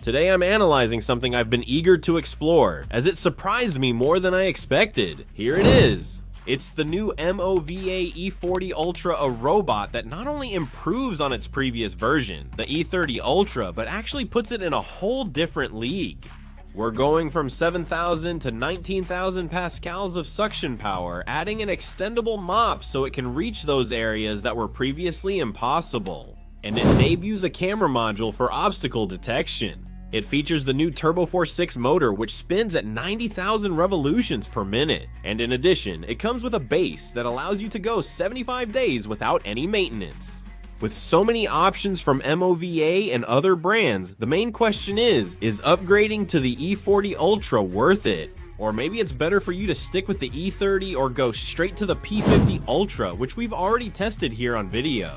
Today I'm analyzing something I've been eager to explore, as it surprised me more than I expected. Here it is. It's the new MOVA E40 Ultra, a robot that not only improves on its previous version, the E30 Ultra, but actually puts it in a whole different league. We're going from 7,000 to 19,000 pascals of suction power, adding an extendable mop so it can reach those areas that were previously impossible. And it debuts a camera module for obstacle detection. It features the new Turbo Force 6 motor, which spins at 90,000 revolutions per minute. And in addition, it comes with a base that allows you to go 75 days without any maintenance. With so many options from MOVA and other brands, the main question is upgrading to the E40 Ultra worth it? Or maybe it's better for you to stick with the E30 or go straight to the P50 Ultra, which we've already tested here on video.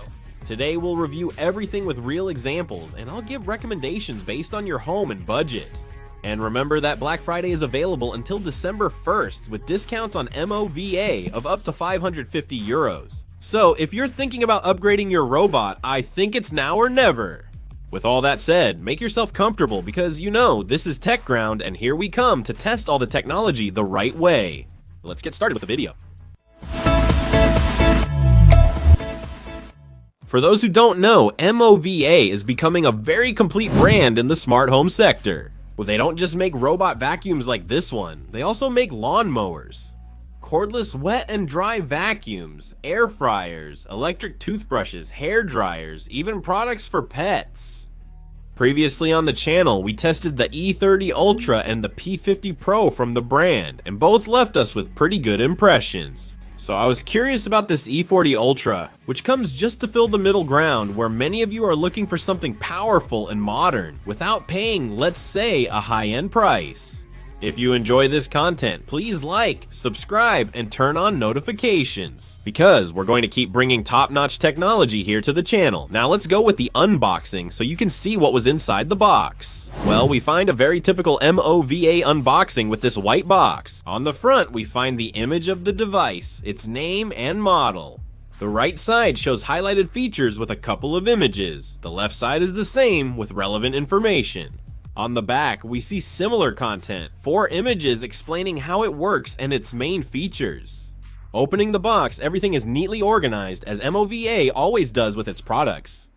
Today we'll review everything with real examples, and I'll give recommendations based on your home and budget. And remember that Black Friday is available until December 1st with discounts on MOVA of up to 550 euros. So if you're thinking about upgrading your robot, I think it's now or never. With all that said, make yourself comfortable because you know this is Tech Ground and here we come to test all the technology the right way. Let's get started with the video. For those who don't know, MOVA is becoming a very complete brand in the smart home sector. Well, they don't just make robot vacuums like this one, they also make lawnmowers, cordless wet and dry vacuums, air fryers, electric toothbrushes, hair dryers, even products for pets. Previously on the channel, we tested the E30 Ultra and the P50 Pro from the brand, and both left us with pretty good impressions. So I was curious about this E40 Ultra, which comes just to fill the middle ground where many of you are looking for something powerful and modern without paying, let's say, a high-end price. If you enjoy this content, please like, subscribe, and turn on notifications, because we're going to keep bringing top-notch technology here to the channel. Now let's go with the unboxing so you can see what was inside the box. Well, we find a very typical MOVA unboxing with this white box. On the front, we find the image of the device, its name and model. The right side shows highlighted features with a couple of images. The left side is the same with relevant information. On the back, we see similar content, 4 images explaining how it works and its main features. Opening the box, everything is neatly organized as MOVA always does with its products.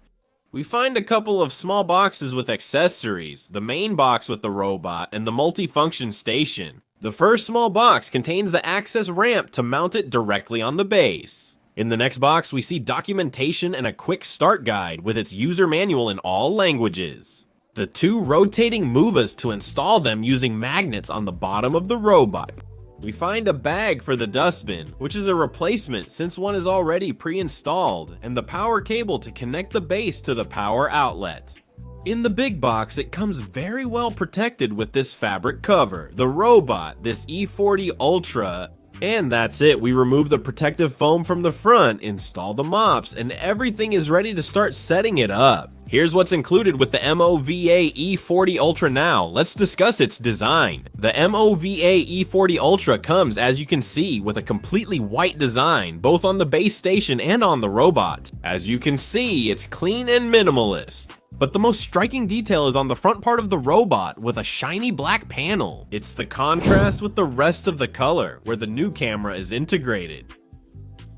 We find a couple of small boxes with accessories, the main box with the robot, and the multifunction station. The first small box contains the access ramp to mount it directly on the base. In the next box, we see documentation and a quick start guide with its user manual in all languages. The 2 rotating MOVAs to install them using magnets on the bottom of the robot. We find a bag for the dustbin, which is a replacement since one is already pre-installed, and the power cable to connect the base to the power outlet. In the big box, it comes very well protected with this fabric cover, the robot, this E40 Ultra. And that's it, we remove the protective foam from the front, install the mops, and everything is ready to start setting it up. Here's what's included with the MOVA E40 Ultra now. Let's discuss its design. The MOVA E40 Ultra comes, as you can see, with a completely white design, both on the base station and on the robot. As you can see, it's clean and minimalist. But the most striking detail is on the front part of the robot with a shiny black panel. It's the contrast with the rest of the color, where the new camera is integrated.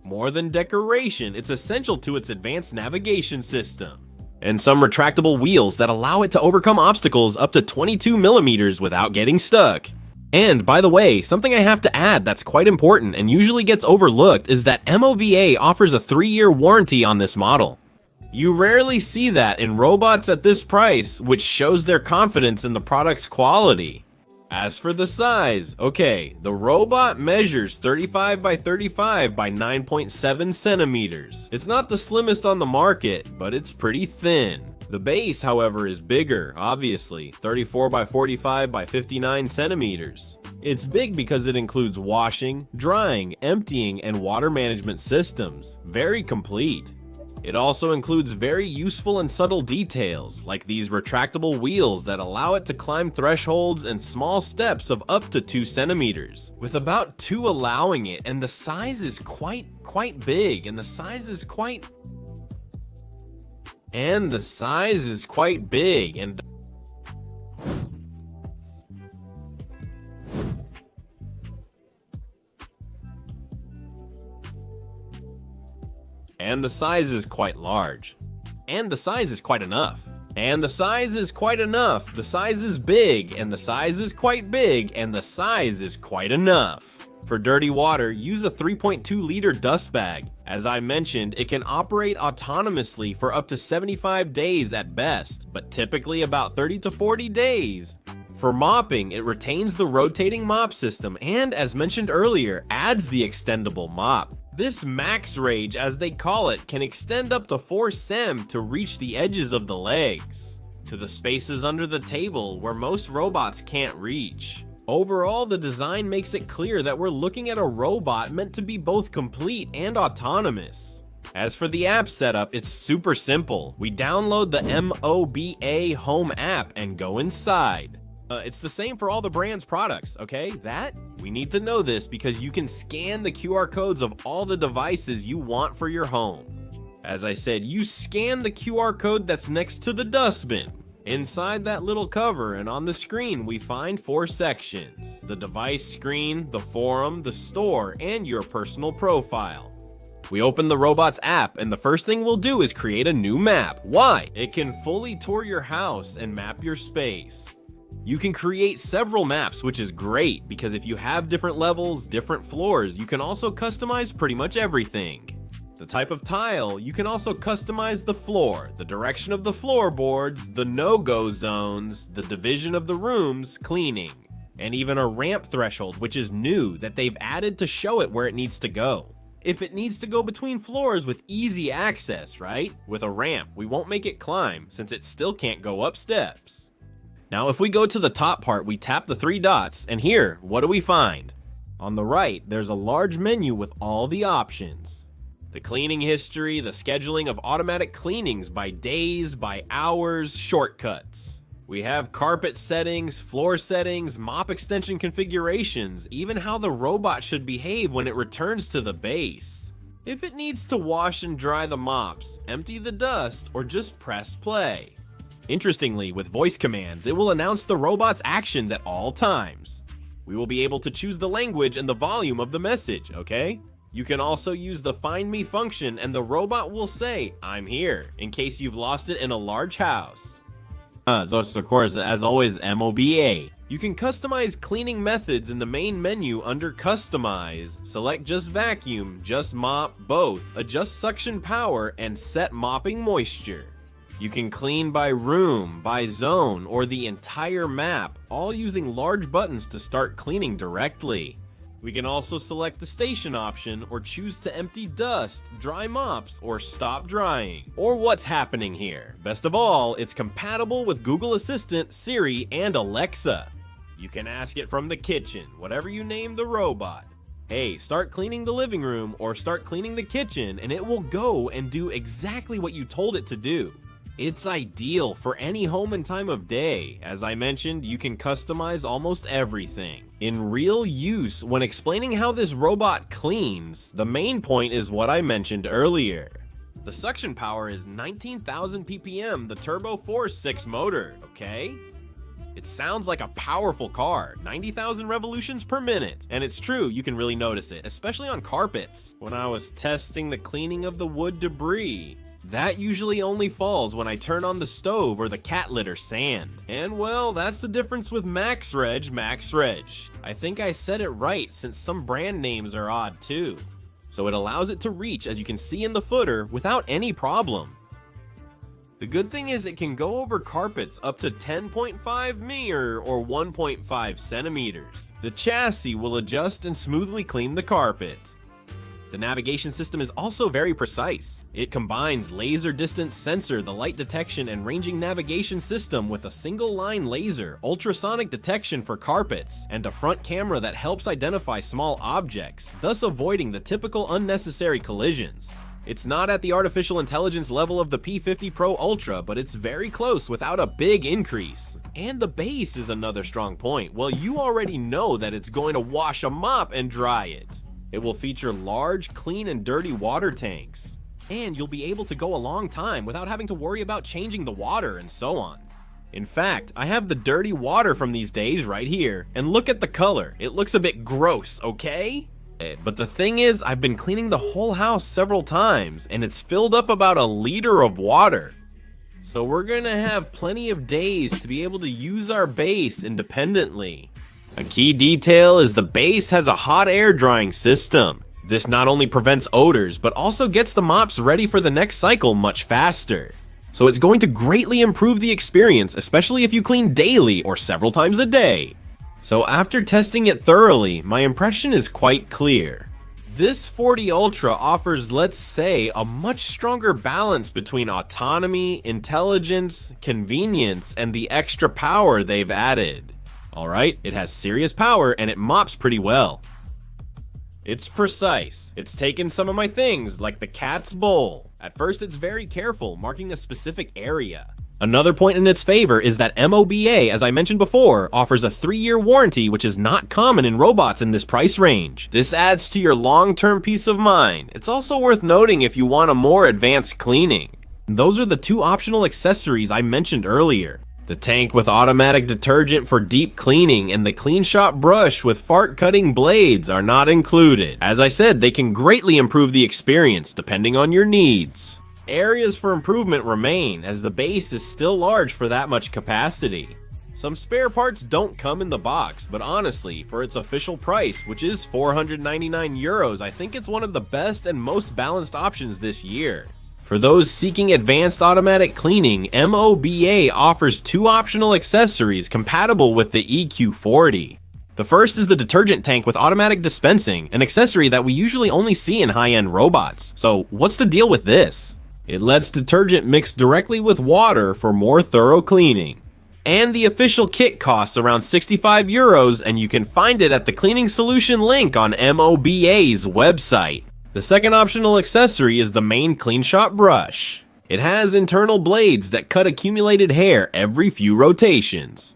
More than decoration, it's essential to its advanced navigation system. And some retractable wheels that allow it to overcome obstacles up to 22 millimeters without getting stuck. And by the way, something I have to add that's quite important and usually gets overlooked is that MOVA offers a 3-year warranty on this model. You rarely see that in robots at this price, which shows their confidence in the product's quality. As for the size, okay, the robot measures 35 by 35 by 9.7 centimeters. It's not the slimmest on the market, but it's pretty thin. The base, however, is bigger, obviously, 34 by 45 by 59 centimeters. It's big because it includes washing, drying, emptying, and water management systems. Very complete. It also includes very useful and subtle details, like these retractable wheels that allow it to climb thresholds and small steps of up to 2 centimeters, with about 2 allowing it, and the size is quite big, and the size is quite big, and And the size is quite large. And the size is quite enough. And the size is quite enough. The size is big, and the size is quite big, and the size is quite enough. For dirty water, use a 3.2-liter dust bag. As I mentioned, it can operate autonomously for up to 75 days at best, but typically about 30 to 40 days. For mopping, it retains the rotating mop system and, as mentioned earlier, adds the extendable mop. This max range, as they call it, can extend up to 4 cm to reach the edges of the legs, to the spaces under the table where most robots can't reach. Overall, the design makes it clear that we're looking at a robot meant to be both complete and autonomous. As for the app setup, it's super simple. We download the MOVA Home app and go inside. It's the same for all the brand's products, okay? We need to know this because you can scan the QR codes of all the devices you want for your home. As I said, you scan the QR code that's next to the dustbin. Inside that little cover and on the screen, we find 4 sections: the device screen, the forum, the store, and your personal profile. We open the robot's app, and the first thing we'll do is create a new map. Why? It can fully tour your house and map your space. You can create several maps, which is great because if you have different levels, different floors, you can also customize pretty much everything. The type of tile, you can also customize the floor, the direction of the floorboards, the no-go zones, the division of the rooms, cleaning, and even a ramp threshold, which is new that they've added to show it where it needs to go. If it needs to go between floors with easy access, right? With a ramp, we won't make it climb since it still can't go up steps. Now, if we go to the top part, we tap the 3 dots, and here, what do we find? On the right, there's a large menu with all the options. The cleaning history, the scheduling of automatic cleanings by days, by hours, shortcuts. We have carpet settings, floor settings, mop extension configurations, even how the robot should behave when it returns to the base. If it needs to wash and dry the mops, empty the dust, or just press play. Interestingly, with voice commands, it will announce the robot's actions at all times. We will be able to choose the language and the volume of the message, okay? You can also use the Find Me function and the robot will say, "I'm here," in case you've lost it in a large house. That's of course, as always, MOVA. You can customize cleaning methods in the main menu under Customize. Select just vacuum, just mop, both, adjust suction power, and set mopping moisture. You can clean by room, by zone, or the entire map, all using large buttons to start cleaning directly. We can also select the station option or choose to empty dust, dry mops, or stop drying. Or what's happening here. Best of all, it's compatible with Google Assistant, Siri, and Alexa. You can ask it from the kitchen, whatever you name the robot. Hey, start cleaning the living room or start cleaning the kitchen, and it will go and do exactly what you told it to do. It's ideal for any home and time of day. As I mentioned, you can customize almost everything. In real use, when explaining how this robot cleans, the main point is what I mentioned earlier. The suction power is 19,000 ppm, the Turbo Force 6 motor, okay? It sounds like a powerful car, 90,000 revolutions per minute. And it's true, you can really notice it, especially on carpets. When I was testing the cleaning of the wood debris, that usually only falls when I turn on the stove or the cat litter sand. And well, that's the difference with Max Reg. I think I said it right since some brand names are odd too. So it allows it to reach, as you can see in the footer, without any problem. The good thing is it can go over carpets up to 10.5 mm or 1.5 centimeters. The chassis will adjust and smoothly clean the carpet. The navigation system is also very precise. It combines laser distance sensor, the light detection and ranging navigation system with a single line laser, ultrasonic detection for carpets, and a front camera that helps identify small objects, thus avoiding the typical unnecessary collisions. It's not at the artificial intelligence level of the P50 Pro Ultra, but it's very close without a big increase. And the base is another strong point. Well, you already know that it's going to wash a mop and dry it. It will feature large, clean, and dirty water tanks. And you'll be able to go a long time without having to worry about changing the water and so on. In fact, I have the dirty water from these days right here, and look at the color. It looks a bit gross, okay? But the thing is, I've been cleaning the whole house several times, and it's filled up about a liter of water. So we're gonna have plenty of days to be able to use our base independently. A key detail is the base has a hot air drying system. This not only prevents odors, but also gets the mops ready for the next cycle much faster. So it's going to greatly improve the experience, especially if you clean daily or several times a day. So after testing it thoroughly, my impression is quite clear. This 40 Ultra offers, let's say, a much stronger balance between autonomy, intelligence, convenience, and the extra power they've added. Alright, it has serious power and it mops pretty well. It's precise. It's taken some of my things, like the cat's bowl. At first it's very careful, marking a specific area. Another point in its favor is that MOVA, as I mentioned before, offers a 3-year warranty, which is not common in robots in this price range. This adds to your long-term peace of mind. It's also worth noting if you want a more advanced cleaning. Those are the 2 optional accessories I mentioned earlier. The tank with automatic detergent for deep cleaning and the clean shop brush with fart cutting blades are not included. As I said, they can greatly improve the experience depending on your needs. Areas for improvement remain, as the base is still large for that much capacity. Some spare parts don't come in the box, but honestly, for its official price, which is 499 euros, I think it's one of the best and most balanced options this year. For those seeking advanced automatic cleaning, MOVA offers 2 optional accessories compatible with the EQ40. The first is the detergent tank with automatic dispensing, an accessory that we usually only see in high-end robots. So what's the deal with this? It lets detergent mix directly with water for more thorough cleaning. And the official kit costs around 65 euros, and you can find it at the cleaning solution link on MOVA's website. The second optional accessory is the main clean shop brush. It has internal blades that cut accumulated hair every few rotations.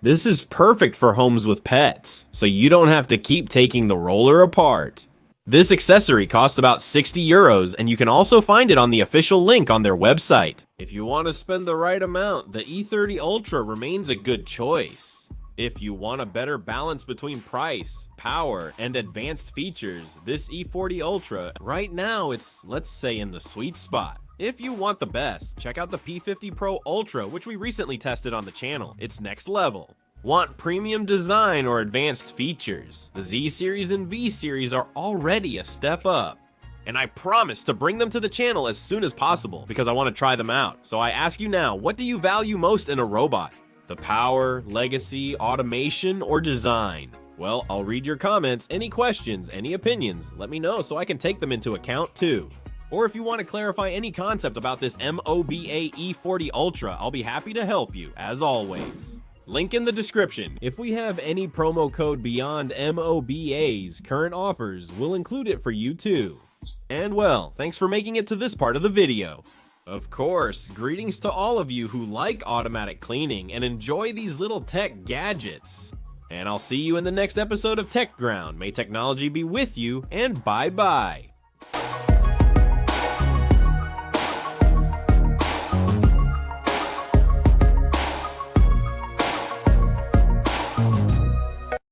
This is perfect for homes with pets, so you don't have to keep taking the roller apart. This accessory costs about 60 euros, and you can also find it on the official link on their website. If you want to spend the right amount, the E30 Ultra remains a good choice. If you want a better balance between price, power, and advanced features, this E40 Ultra, right now it's, let's say, in the sweet spot. If you want the best, check out the P50 Pro Ultra, which we recently tested on the channel. It's next level. Want premium design or advanced features? The Z Series and V Series are already a step up. And I promise to bring them to the channel as soon as possible because I want to try them out. So I ask you now, what do you value most in a robot? The power, legacy, automation, or design? Well, I'll read your comments, any questions, any opinions. Let me know so I can take them into account too. Or if you want to clarify any concept about this MOVA E40 Ultra, I'll be happy to help you, as always. Link in the description. If we have any promo code beyond MOVA's current offers, we'll include it for you too. And well, thanks for making it to this part of the video. Of course, greetings to all of you who like automatic cleaning and enjoy these little tech gadgets. And I'll see you in the next episode of Tech Ground. May technology be with you, and bye-bye.